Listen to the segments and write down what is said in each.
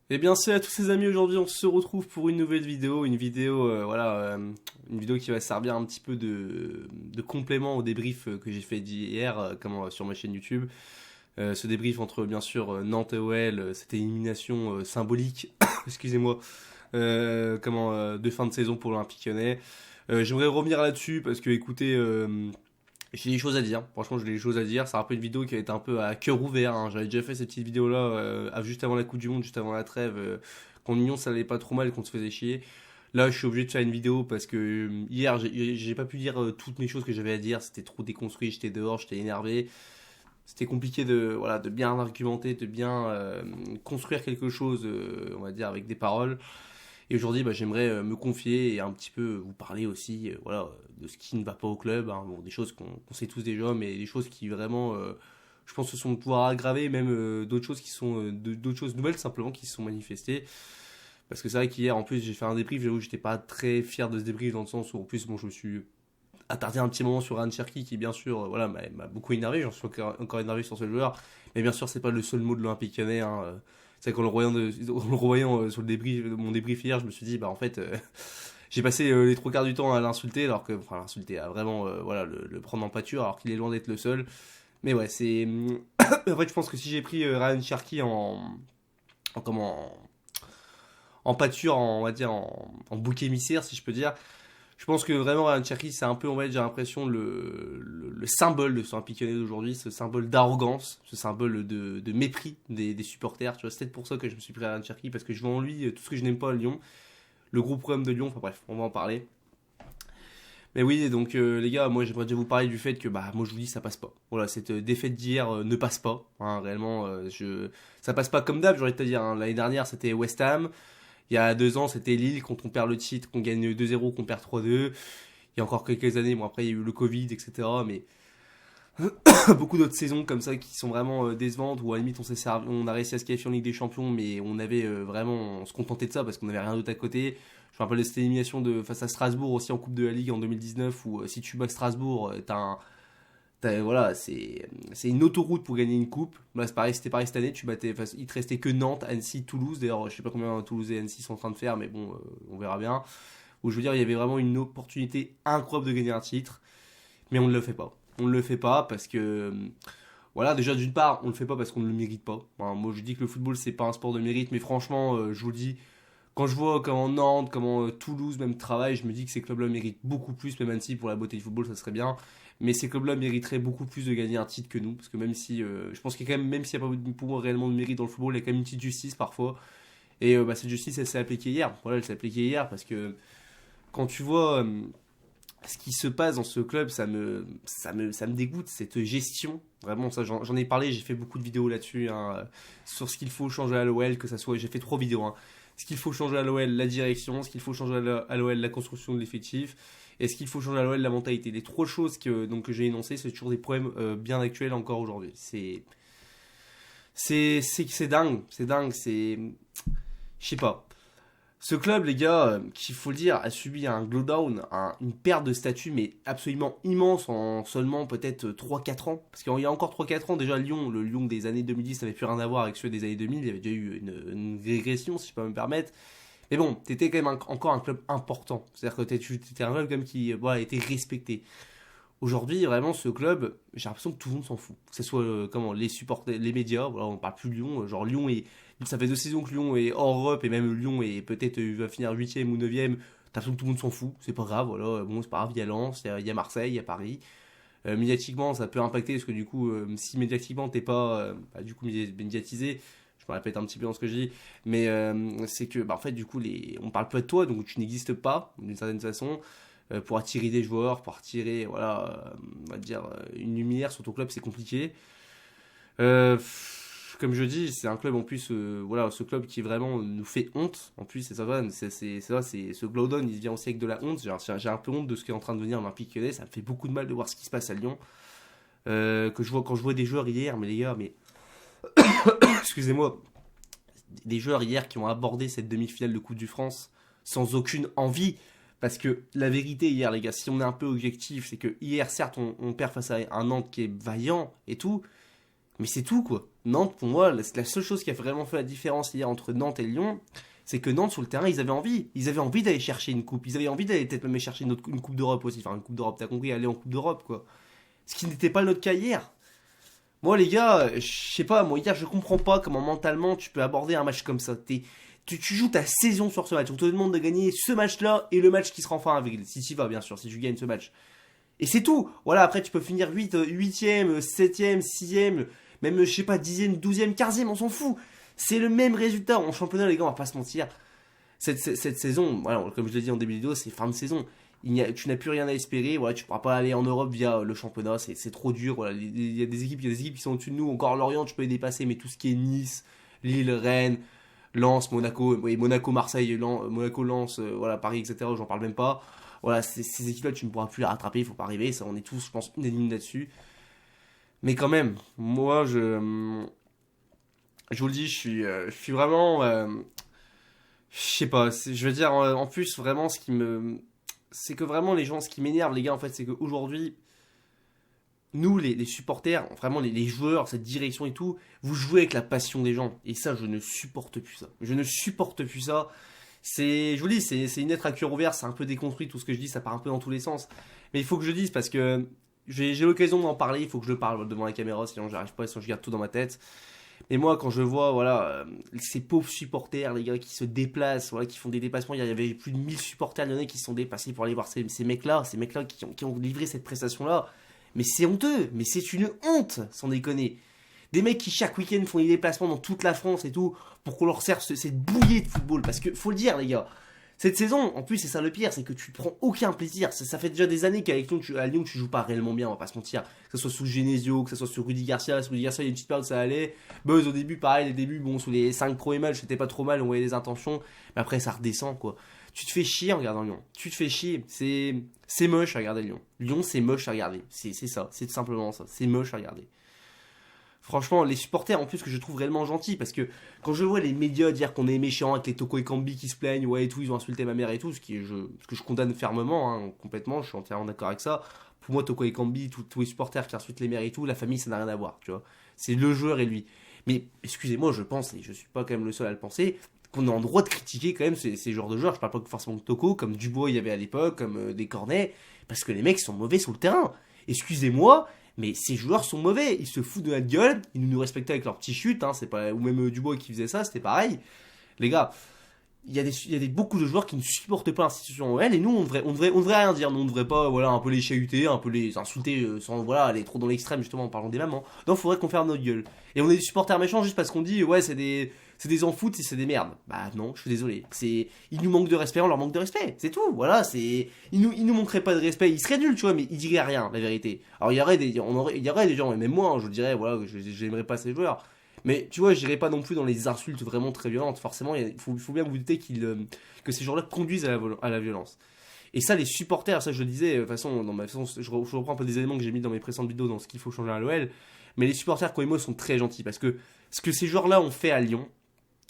Eh bien, c'est à tous ces amis, aujourd'hui on se retrouve pour une nouvelle vidéo, une vidéo qui va servir un petit peu de complément au débrief que j'ai fait d'hier sur ma chaîne YouTube. Ce débrief entre bien sûr Nantes et OL, cette élimination symbolique, excusez-moi, de fin de saison pour l'Olympique Lyonnais. J'aimerais revenir là-dessus parce que écoutez, j'ai des choses à dire, franchement j'ai des choses à dire, c'est un peu une vidéo qui a été un peu à cœur ouvert, hein. J'avais déjà fait cette petite vidéo là juste avant la Coupe du Monde, juste avant la trêve, quand Lyon ça allait pas trop mal et qu'on se faisait chier. Là je suis obligé de faire une vidéo parce que hier j'ai pas pu dire toutes mes choses que j'avais à dire, c'était trop déconstruit, j'étais dehors, j'étais énervé. C'était compliqué de bien argumenter, de bien construire quelque chose, on va dire, avec des paroles. Et aujourd'hui, j'aimerais me confier et un petit peu vous parler aussi de ce qui ne va pas au club. Hein. Bon, des choses qu'on sait tous déjà, mais des choses qui vraiment, je pense, se sont pouvoir aggraver, même d'autres choses qui sont d'autres choses nouvelles simplement qui se sont manifestées. Parce que c'est vrai qu'hier, en plus, j'ai fait un débrief, j'avoue que j'étais pas très fier de ce débrief dans le sens où, en plus, bon, je me suis attardé un petit moment sur Ryan Cherki qui, bien sûr, m'a beaucoup énervé. J'en suis encore énervé sur ce joueur. Mais bien sûr, c'est pas le seul mot de l'Olympique Lyonnais. Hein. C'est vrai qu'en le revoyant sur le débrief, mon débrief hier, je me suis dit, en fait, j'ai passé les trois quarts du temps à l'insulter, l'insulter, à vraiment, le prendre en pâture, alors qu'il est loin d'être le seul. Mais ouais, c'est. En fait, je pense que si j'ai pris Ryan Cherki en, comment, en pâture, on va dire, en bouc émissaire, si je peux dire, je pense que vraiment Ryan Cherki, c'est un peu, on va dire, j'ai l'impression, le symbole de ce Olympique Lyonnais d'aujourd'hui, ce symbole d'arrogance, ce symbole de mépris des supporters. Tu vois, c'est peut-être pour ça que je me suis pris Ryan Cherki, parce que je vois en lui tout ce que je n'aime pas à Lyon, le gros problème de Lyon, enfin bref, on va en parler. Mais oui, donc les gars, moi j'aimerais déjà vous parler du fait que, moi je vous dis, ça passe pas. Voilà, cette défaite d'hier ne passe pas, hein, réellement, ça passe pas comme d'hab, j'aurais te dire. Hein. L'année dernière, c'était West Ham. Il y a 2 ans, c'était Lille, quand on perd le titre, qu'on gagne 2-0, qu'on perd 3-2. Il y a encore quelques années, bon après il y a eu le Covid, etc. Mais beaucoup d'autres saisons comme ça qui sont vraiment décevantes, où à la limite on a réussi à se qualifier en Ligue des Champions, mais on avait vraiment, on se contentait de ça parce qu'on n'avait rien d'autre à côté. Je me rappelle de cette élimination face à Strasbourg aussi en Coupe de la Ligue en 2019, où si tu bats Strasbourg, voilà, c'est une autoroute pour gagner une coupe. Là, c'est pareil, c'était pareil cette année. Il te restait que Nantes, Annecy, Toulouse. D'ailleurs, je sais pas combien Toulouse et Annecy sont en train de faire, mais bon, on verra bien. Où je veux dire, il y avait vraiment une opportunité incroyable de gagner un titre, mais on ne le fait pas. On ne le fait pas parce que, voilà, déjà d'une part, on ne le fait pas parce qu'on ne le mérite pas. Enfin, moi, je dis que le football, c'est pas un sport de mérite, mais franchement, je vous le dis, quand je vois comment Nantes, comment Toulouse même travaille, je me dis que ces clubs-là méritent beaucoup plus, même si pour la beauté du football, ça serait bien. Mais ces clubs-là mériteraient beaucoup plus de gagner un titre que nous. Parce que même si, je pense qu'il y a quand même, même s'il n'y a pas pour moi réellement de mérite dans le football, il y a quand même une petite justice parfois. Et cette justice, elle s'est appliquée hier. Voilà, elle s'est appliquée hier parce que quand tu vois ce qui se passe dans ce club, ça me dégoûte, cette gestion. Vraiment, ça, j'en ai parlé, j'ai fait beaucoup de vidéos là-dessus, hein, sur ce qu'il faut changer à l'OL, que ça soit, j'ai fait 3 vidéos, hein. Ce qu'il faut changer à l'OL, la direction, ce qu'il faut changer à l'OL, la construction de l'effectif, et ce qu'il faut changer à l'OL, la mentalité. Les 3 choses que j'ai énoncées, c'est toujours des problèmes bien actuels encore aujourd'hui. C'est dingue, je sais pas. Ce club, les gars, qu'il faut le dire, a subi un glowdown, une perte de statut, mais absolument immense en seulement peut-être 3-4 ans. Parce qu'il y a encore 3-4 ans, déjà Lyon, le Lyon des années 2010 n'avait plus rien à voir avec ceux des années 2000, il y avait déjà eu une régression, si je peux me permettre. Mais bon, t'étais quand même encore un club important. C'est-à-dire que t'étais un club quand même qui était respecté. Aujourd'hui, vraiment, ce club, j'ai l'impression que tout le monde s'en fout. Que ce soit les supporters, les médias, voilà, on parle plus de Lyon. Genre Lyon ça fait 2 saisons que Lyon est hors Europe et même Lyon est peut-être va finir 8e ou 9e. T'as l'impression que tout le monde s'en fout. C'est pas grave, voilà. Bon, c'est pas grave. Il y a Lens, il y a Marseille, il y a Paris. Médiatiquement, ça peut impacter parce que du coup, si médiatiquement t'es pas du coup médiatisé, je me répète un petit peu dans ce que je dis, mais c'est que en fait du coup on parle pas de toi, donc tu n'existes pas d'une certaine façon pour attirer des joueurs, pour attirer on va dire une lumière sur ton club, c'est compliqué. Comme je dis, c'est un club en plus, ce club qui vraiment nous fait honte. En plus, c'est ça, c'est ce Glowdown, il vient aussi avec de la honte. J'ai un peu honte de ce qui est en train de devenir l'Olympique Lyonnais. Ça me fait beaucoup de mal de voir ce qui se passe à Lyon. Quand je vois des joueurs hier, mais les gars, mais excusez-moi, des joueurs hier qui ont abordé cette demi-finale de Coupe du France sans aucune envie. Parce que la vérité hier, les gars, si on est un peu objectif, c'est que hier, certes, on perd face à un Nantes qui est vaillant et tout. Mais c'est tout, quoi. Nantes, pour moi, la seule chose qui a vraiment fait la différence hier entre Nantes et Lyon, c'est que Nantes, sur le terrain, ils avaient envie. Ils avaient envie d'aller chercher une coupe. Ils avaient envie d'aller peut-être même chercher une coupe d'Europe aussi. Enfin, une coupe d'Europe, t'as compris, aller en coupe d'Europe, quoi. Ce qui n'était pas notre cas hier. Moi, les gars, je sais pas, moi, hier, je comprends pas comment mentalement tu peux aborder un match comme ça. Tu joues ta saison sur ce match. On te demande de gagner ce match-là et le match qui sera en fin avril. Si tu vas, bien sûr, si tu gagnes ce match. Et c'est tout. Voilà, après, tu peux finir 8ème, 7ème, 6ème, même, je sais pas, 10ème, 12ème, 15ème, on s'en fout. C'est le même résultat. En championnat, les gars, on va pas se mentir. Cette saison, voilà, comme je l'ai dit en début de vidéo, c'est fin de saison. Tu n'as plus rien à espérer. Voilà, tu pourras pas aller en Europe via le championnat. C'est trop dur. Voilà, il y a des équipes qui sont au-dessus de nous. Encore Lorient, tu peux les dépasser. Mais tout ce qui est Nice, Lille, Rennes, Lens, Monaco, oui, Monaco, Marseille, Monaco, Lens, voilà, Paris, etc. J'en parle même pas. Voilà, ces équipes-là, tu ne pourras plus les rattraper. Il faut pas arriver. Ça, on est tous, je pense, unanimes là-dessus. Mais quand même, moi, je vous le dis, je suis vraiment, je sais pas. Je veux dire, en plus, vraiment, c'est que vraiment les gens, ce qui m'énerve, les gars, en fait, c'est qu'aujourd'hui, nous, les supporters, vraiment les joueurs, cette direction et tout, vous jouez avec la passion des gens. Et ça, je ne supporte plus ça. Je ne supporte plus ça. Je vous le dis, c'est une lettre à cœur ouvert, c'est un peu déconstruit, tout ce que je dis, ça part un peu dans tous les sens. Mais il faut que je dise parce que j'ai l'occasion d'en parler, il faut que je parle devant la caméra, sinon j'arrive pas, sinon je garde tout dans ma tête. Et moi, quand je vois, voilà, ces pauvres supporters, les gars, qui se déplacent, voilà, qui font des déplacements, il y avait plus de 1000 supporters lyonnais qui se sont déplacés pour aller voir ces mecs-là qui ont livré cette prestation-là. Mais c'est honteux, mais c'est une honte, sans déconner. Des mecs qui chaque week-end font des déplacements dans toute la France et tout, pour qu'on leur serve cette bouillée de football. Parce que, faut le dire, les gars, cette saison, en plus, c'est ça le pire, c'est que tu prends aucun plaisir. Ça fait déjà des années qu'avec Lyon, à Lyon, tu joues pas réellement bien, on va pas se mentir. Que ce soit sous Genesio, que ce soit sur Rudy Garcia. Sur Rudy Garcia, il y a une petite période, ça allait. Buzz, au début, pareil, les débuts, bon, sous les 5 premiers matchs, c'était pas trop mal, on voyait les intentions. Mais après, ça redescend, quoi. Tu te fais chier en regardant Lyon. Tu te fais chier. C'est moche à regarder Lyon. Lyon, c'est moche à regarder. C'est ça. C'est tout simplement ça. C'est moche à regarder. Franchement, les supporters, en plus, que je trouve réellement gentils, parce que quand je vois les médias dire qu'on est méchant avec les Toko et Kambi qui se plaignent, ouais, et tout, ils ont insulté ma mère et tout, ce que je condamne fermement, hein, complètement, je suis entièrement d'accord avec ça. Pour moi, Toko et Kambi, tous les supporters qui insultent les mères et tout, la famille, ça n'a rien à voir, tu vois. C'est le joueur et lui. Mais, excusez-moi, je pense, et je suis pas quand même le seul à le penser, qu'on est en droit de critiquer quand même ces genres de joueurs. Je parle pas forcément de Toko, comme Dubois il y avait à l'époque, comme des Cornet, parce que les mecs sont mauvais sur le terrain. Excusez-moi, mais ces joueurs sont mauvais, ils se foutent de notre gueule, ils nous respectaient avec leurs petits chutes, hein, c'est pas, ou même Dubois qui faisait ça, c'était pareil. Les gars, beaucoup de joueurs qui ne supportent pas l'institution OL, et nous, on devrait rien dire, nous, on devrait pas, voilà, un peu les chahuter, un peu les insulter, sans, voilà, aller trop dans l'extrême, justement, en parlant des mamans. Non, faudrait qu'on ferme notre gueule. Et on est des supporters méchants juste parce qu'on dit, ouais, c'est des en-foot et c'est des merdes. Bah non, je suis désolé. Ils nous manquent de respect, on leur manque de respect. C'est tout, voilà, ils nous manqueraient pas de respect, ils seraient nuls, tu vois, mais ils diraient rien, la vérité. Alors il y aurait des gens, et même moi, hein, je dirais, voilà, j'aimerais pas ces joueurs. Mais tu vois, j'irai pas non plus dans les insultes vraiment très violentes. Forcément, il faut bien que vous doutez que ces gens-là conduisent à la violence. Et ça, les supporters, ça je le disais, de toute façon, je reprends un peu des éléments que j'ai mis dans mes précédentes vidéos dans ce qu'il faut changer à l'OL. Mais les supporters, quand ils sont très gentils. Parce que ce que ces joueurs-là ont fait à Lyon,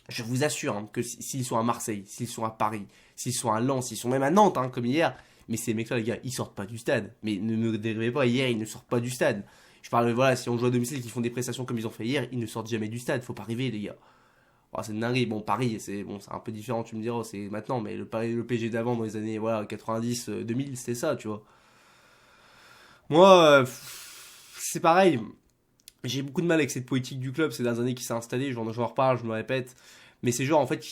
je vous assure hein, que s'ils sont à Marseille, s'ils sont à Paris, s'ils sont à Lens, s'ils sont même à Nantes, hein, comme hier, mais ces mecs-là, les gars, ils sortent pas du stade. Mais ne me dérivez pas, hier, ils ne sortent pas du stade. Je parle, voilà, si on joue à domicile et qu'ils font des prestations comme ils ont fait hier, ils ne sortent jamais du stade. Faut pas rêver, les gars. Oh, c'est une dinguerie. Bon, Paris, c'est un peu différent, tu me diras, c'est maintenant, mais le PG d'avant, dans les années voilà, 90, 2000, c'était ça, tu vois. Moi, c'est pareil. J'ai beaucoup de mal avec cette politique du club ces dernières années qui s'est installée, j'en reparle, je me répète. Mais ces joueurs, en fait,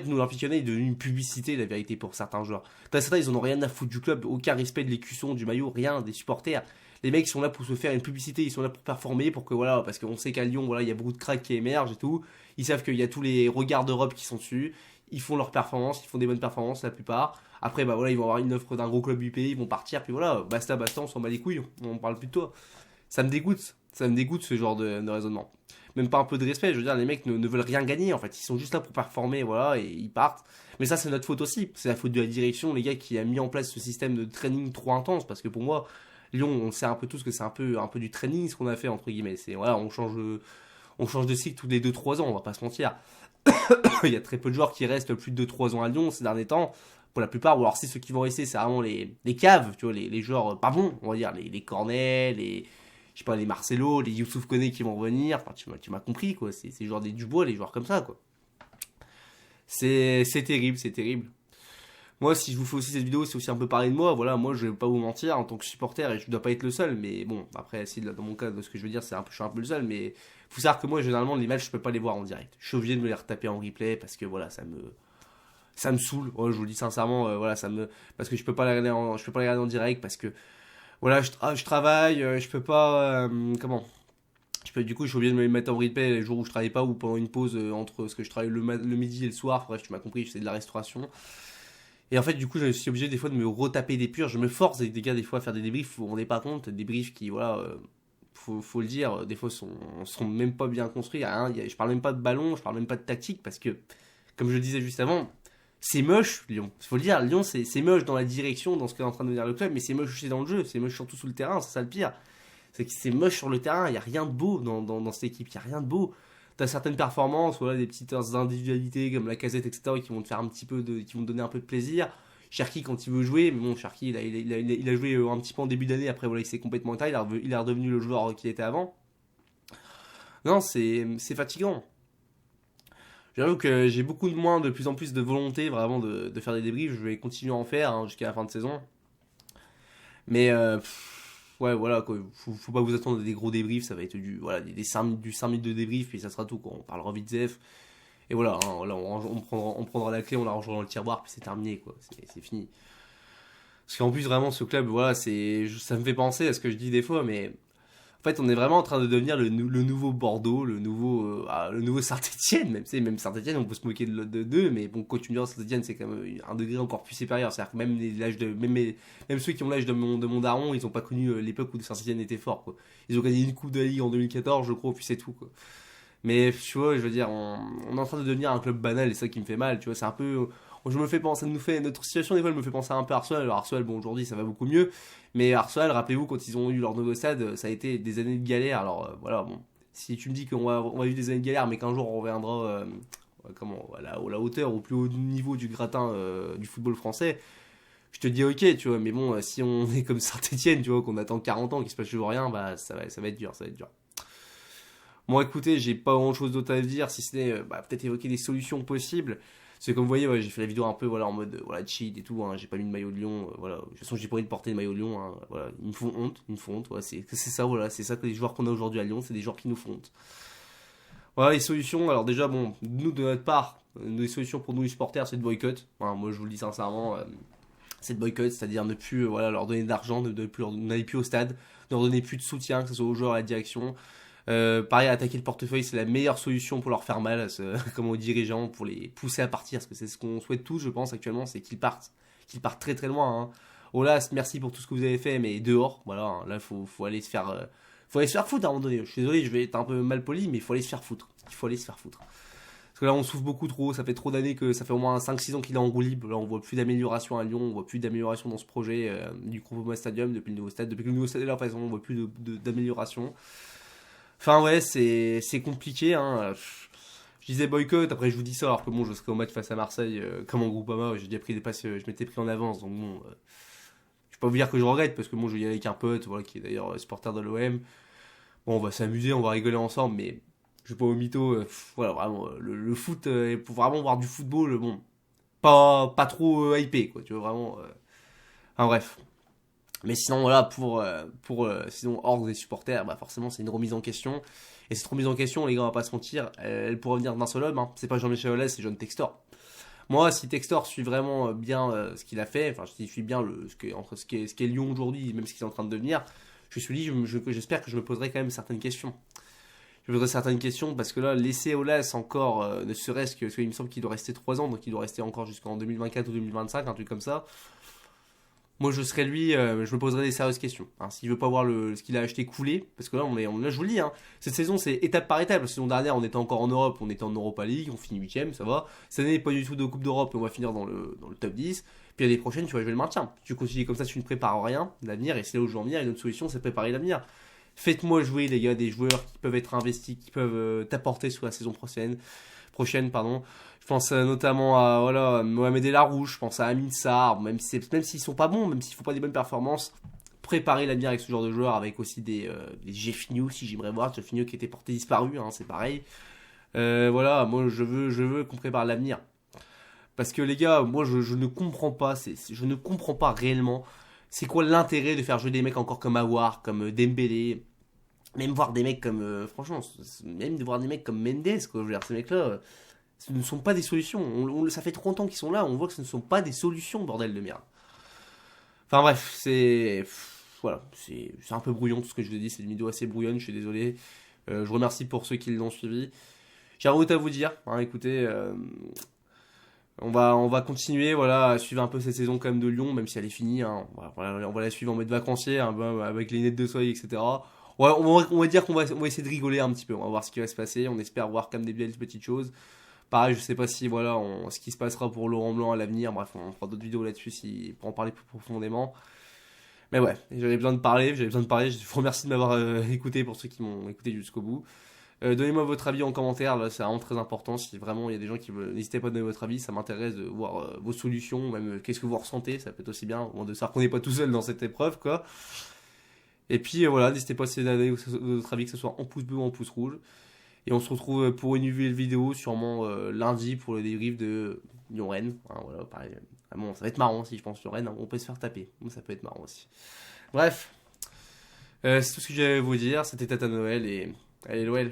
nous, l'Olympique Lyonnais est devenu une publicité, la vérité, pour certains joueurs. Certains, ils en ont rien à foutre du club, aucun respect de l'écusson, du maillot, rien, des supporters. Les mecs sont là pour se faire une publicité, ils sont là pour performer, pour que voilà, parce qu'on sait qu'à Lyon, voilà, il y a beaucoup de cracks qui émergent et tout. Ils savent qu'il y a tous les regards d'Europe qui sont dessus. Ils font leurs performances, ils font des bonnes performances la plupart. Après, bah voilà, ils vont avoir une offre d'un gros club du pays, ils vont partir, puis voilà, basta, on s'en bat les couilles, on parle plus de toi. Ça me dégoûte ce genre de raisonnement. Même pas un peu de respect, je veux dire, les mecs ne veulent rien gagner en fait, ils sont juste là pour performer, voilà, et ils partent. Mais ça, c'est notre faute aussi, c'est la faute de la direction, les gars, qui a mis en place ce système de training trop intense, parce que pour moi, Lyon, on sait un peu tous que c'est un peu du training ce qu'on a fait, entre guillemets. C'est, voilà, on change de cycle tous les 2-3 ans, on va pas se mentir. Il y a très peu de joueurs qui restent plus de 2-3 ans à Lyon ces derniers temps, pour la plupart, ou alors c'est ceux qui vont rester, c'est vraiment les caves, tu vois, les joueurs pas bons, on va dire, les Cornet, je sais pas, les Marcelo, les Youssouf Koné qui vont revenir. Enfin, tu m'as compris, quoi. C'est les joueurs des Dubois, les joueurs comme ça, quoi. C'est terrible, c'est terrible. Moi, si je vous fais aussi cette vidéo, c'est aussi un peu parler de moi. Voilà, moi, je vais pas vous mentir en tant que supporter, et je dois pas être le seul. Mais bon, après, si dans mon cas, de ce que je veux dire, je suis un peu le seul. Mais faut savoir que moi, généralement, les matchs, je peux pas les voir en direct. Je suis obligé de me les retaper en replay parce que voilà, ça me saoule. Ouais, je vous le dis sincèrement, voilà, parce que je peux pas les regarder en direct parce que voilà, je travaille, je peux pas, du coup, je suis obligé de me les mettre en replay les jours où je travaille pas ou pendant une pause entre ce que je travaille le midi et le soir. Bref, tu m'as compris, je fais de la restauration. Et en fait, du coup, je suis obligé des fois de me retaper des purs. Je me force avec des gars des fois à faire des débriefs. Vous vous rendez pas compte, des débriefs qui, voilà, faut le dire, des fois sont même pas bien construits. Hein. Je parle même pas de ballon, je parle même pas de tactique parce que, comme je le disais juste avant, c'est moche, Lyon. Il faut le dire, Lyon, c'est moche dans la direction, dans ce qu'est en train de devenir le club, mais c'est moche aussi dans le jeu, c'est moche surtout sous le terrain, c'est ça le pire. C'est que c'est moche sur le terrain, il n'y a rien de beau dans cette équipe, il n'y a rien de beau. T'as certaines performances, voilà, des petites individualités comme la Casette, etc., qui vont te faire qui vont te donner un peu de plaisir. Cherki quand il veut jouer, mais bon, Cherki il a joué un petit peu en début d'année, après voilà, il s'est complètement éteint, il est redevenu le joueur qu'il était avant. Non, c'est fatigant. J'avoue que j'ai beaucoup de plus en plus de volonté vraiment de faire des débriefs. Je vais continuer à en faire hein, jusqu'à la fin de saison. Mais ouais, voilà, quoi. Faut pas vous attendre à des gros débriefs. Ça va être voilà, du 5 minutes de débrief, puis ça sera tout. Quoi. On parlera vite Zef. Et voilà, hein, là, on prendra la clé, on la rangera dans le tiroir, puis c'est terminé. Quoi. C'est fini. Parce qu'en plus, vraiment, ce club, voilà, ça me fait penser à ce que je dis des fois, mais en fait, on est vraiment en train de devenir le nouveau Bordeaux, le nouveau Saint-Etienne, même Saint-Etienne, on peut se moquer d'eux, mais bon, quand tu me dis Saint-Etienne, c'est quand même un degré encore plus supérieur. C'est-à-dire que même ceux qui ont l'âge de mon daron, ils n'ont pas connu l'époque où Saint-Etienne était fort, quoi. Ils ont gagné une Coupe de la Ligue en 2014, je crois, puis c'est tout, quoi. Mais tu vois, je veux dire, on est en train de devenir un club banal, et c'est ça qui me fait mal, tu vois, c'est un peu. Je me fais penser, notre situation, des fois, elle me fait penser un peu à Arsenal. Alors, Arsenal, bon, aujourd'hui, ça va beaucoup mieux. Mais Arsenal, rappelez-vous, quand ils ont eu leur nouveau stade, ça a été des années de galère. Alors, voilà, bon. Si tu me dis on va vivre des années de galère, mais qu'un jour on reviendra à la hauteur, au plus haut niveau du gratin du football français, je te dis ok, tu vois. Mais bon, si on est comme Saint-Etienne, tu vois, qu'on attend 40 ans, qu'il se passe toujours rien, bah ça va être dur, ça va être dur. Bon, écoutez, j'ai pas grand chose d'autre à dire, si ce n'est peut-être évoquer des solutions possibles. C'est comme vous voyez, ouais, j'ai fait la vidéo un peu voilà, en mode voilà, cheat et tout, hein, j'ai pas mis de maillot de Lyon, voilà. De toute façon, j'ai pas envie de porter de maillot de Lyon, hein, voilà. Ils me font honte, voilà, c'est ça, voilà, c'est ça que les joueurs qu'on a aujourd'hui à Lyon, c'est des joueurs qui nous font honte. Voilà, les solutions, alors déjà, bon, nous de notre part, les solutions pour nous les supporters, c'est de boycott. Enfin, moi, je vous le dis sincèrement, c'est de boycott, c'est-à-dire ne plus voilà, leur donner d'argent, n'aller plus au stade, ne leur donner plus de soutien, que ce soit aux joueurs, à la direction. Pareil, attaquer le portefeuille, c'est la meilleure solution pour leur faire mal, comme aux dirigeants, pour les pousser à partir, parce que c'est ce qu'on souhaite tous, je pense, actuellement, c'est qu'ils partent très très loin. Hein. Olas, merci pour tout ce que vous avez fait, mais dehors, voilà, hein, là, faut aller se faire, faut aller se faire foutre à un moment donné. Je suis désolé, je vais être un peu mal poli, mais il faut aller se faire foutre. Il faut aller se faire foutre. Parce que là, on souffre beaucoup trop, ça fait trop d'années que ça fait au moins 5-6 ans qu'il est en roue libre. Là, on voit plus d'amélioration à Lyon, on voit plus d'amélioration dans ce projet du Groupama Stadium depuis le nouveau stade. Depuis que le nouveau stade est là, par exemple, on voit plus d'amélioration. Enfin ouais, c'est compliqué. Hein. Je disais boycott, après je vous dis ça alors que bon, je serai au match face à Marseille comme en Groupama, j'ai déjà pris des passes, je m'étais pris en avance, donc bon, je vais pas vous dire que je regrette parce que bon, je vais y aller avec un pote, voilà, qui est d'ailleurs supporter de l'OM. Bon, on va s'amuser, on va rigoler ensemble, mais je vais pas au mytho. Voilà, vraiment, le foot, pour vraiment voir du football, bon, pas trop hypé, quoi, tu vois, vraiment. Enfin bref. Mais sinon, voilà, sinon, hors des supporters, bah forcément, c'est une remise en question. Et cette remise en question, les gars, on va pas se mentir, elle pourrait venir d'un seul homme. Hein. C'est pas Jean-Michel Aulas, c'est John Textor. Moi, si Textor suit vraiment bien ce qu'il a fait, enfin, s'il suit bien entre ce qu'est Lyon aujourd'hui, même ce qu'il est en train de devenir, j'espère que je me poserai quand même certaines questions. Je me poserai certaines questions parce que là, laisser Aulas encore, ne serait-ce que, parce qu'il me semble qu'il doit rester 3 ans, donc il doit rester encore jusqu'en 2024 ou 2025, un truc comme ça. Moi, je serais lui, je me poserais des sérieuses questions. Hein. S'il veut pas voir ce qu'il a acheté couler, parce que là, là, je vous le dis, hein, cette saison, c'est étape par étape. La saison dernière, on était encore en Europe, on était en Europa League, on finit 8ème, ça va. Cette année, pas du tout de Coupe d'Europe, on va finir dans le top 10. Puis l'année prochaine, tu vas jouer le maintien. Tu continues comme ça, tu ne prépares rien, l'avenir, et c'est là où je veux en venir. Et notre solution, c'est préparer l'avenir. Faites-moi jouer, les gars, des joueurs qui peuvent être investis, qui peuvent t'apporter sur la saison prochaine, pardon. Je pense notamment à Mohamed El Arouche, je pense à Amin Sarr, même s'ils sont pas bons, même s'ils font pas des bonnes performances, préparer l'avenir avec ce genre de joueur, avec aussi des Jeffinho, si j'aimerais voir, Jeffinho qui était porté disparu, hein, c'est pareil. Voilà, moi je veux qu'on prépare l'avenir. Parce que les gars, moi je ne comprends pas, je ne comprends pas réellement c'est quoi l'intérêt de faire jouer des mecs encore comme Aouar, comme Dembélé, même voir des mecs comme, franchement, même de voir des mecs comme Mendes, quoi, je veux dire, ces mecs-là, ce ne sont pas des solutions. Ça fait trop longtemps qu'ils sont là, on voit que ce ne sont pas des solutions, bordel de merde. Enfin bref, voilà, c'est un peu brouillon tout ce que je vous dis, c'est une vidéo assez brouillonne, je suis désolé. Je remercie pour ceux qui l'ont suivi. J'ai rien d'autre à vous dire, hein, écoutez, on va continuer voilà, à suivre un peu cette saison quand même de Lyon, même si elle est finie. Hein. Voilà, on va la suivre en mode vacancier, un peu avec les lunettes de soleil, etc. Ouais, on va dire on va essayer de rigoler un petit peu. On va voir ce qui va se passer. On espère voir comme des belles petites choses. Pareil, je sais pas si voilà, ce qui se passera pour Laurent Blanc à l'avenir. Bref, on fera d'autres vidéos là-dessus pour en parler plus profondément. Mais ouais, j'avais besoin de parler. Je vous remercie de m'avoir écouté pour ceux qui m'ont écouté jusqu'au bout. Donnez-moi votre avis en commentaire, là, c'est vraiment très important. Si vraiment il y a des gens qui veulent, n'hésitez pas à donner votre avis, ça m'intéresse de voir vos solutions, même qu'est-ce que vous ressentez, ça peut être aussi bien, de savoir qu'on n'est pas tout seul dans cette épreuve, quoi. Et puis voilà, n'hésitez pas à donner votre avis, que ce soit en pouce bleu ou en pouce rouge. Et on se retrouve pour une nouvelle vidéo, sûrement lundi pour le débrief de Lyon-Rennes. Hein, voilà, pareil. Vraiment, ça va être marrant aussi, je pense, Lyon-Rennes, hein, on peut se faire taper, donc ça peut être marrant aussi. Bref, c'est tout ce que j'avais à vous dire, c'était Tata Noël et allez l'OL.